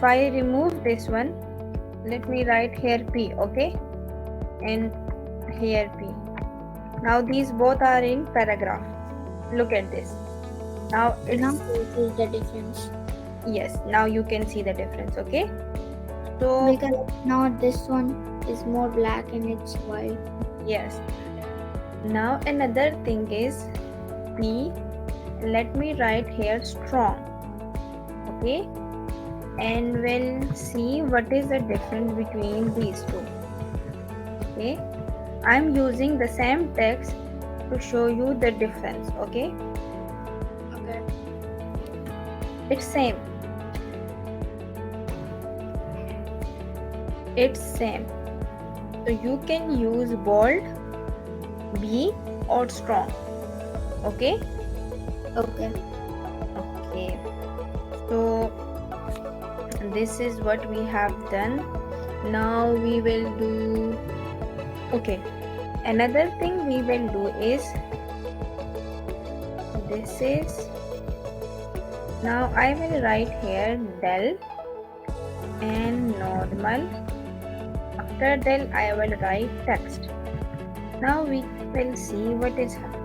if I remove this one, let me write here P, okay, and here P. Now these both are in paragraph. Look at this. Now it's Now this is the difference. yes. Now you can see the difference, okay. So Because now this one is more black and it's white. yes. Now another thing is P. Let me write here strong, okay, and we'll see what is the difference between these two. Okay, I'm using the same text to show you the difference. Okay, Okay. it's same. It's same. So you can use bold, B, or strong. Okay. Okay. Okay. So this is what we have done. Now we will do. Okay. Another thing we will do is this is. Now I will write here del and normal. After del I will write text. Now we will see what is happening.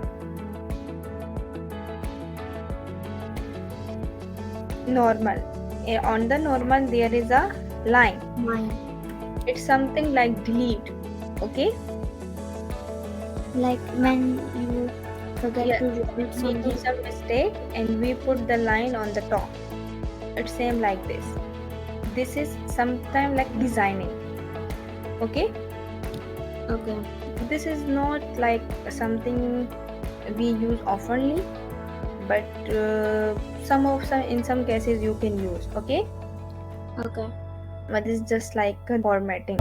Normal. On the normal there is a line. Mine. It's something like delete. Okay. Like when you forget to repeat We do something. some mistake and we put the line on the top. It's same like this. This is sometime like designing. Okay. Okay. This is not like something we use oftenly, but in some cases you can use. Okay. Okay. But it's just like formatting.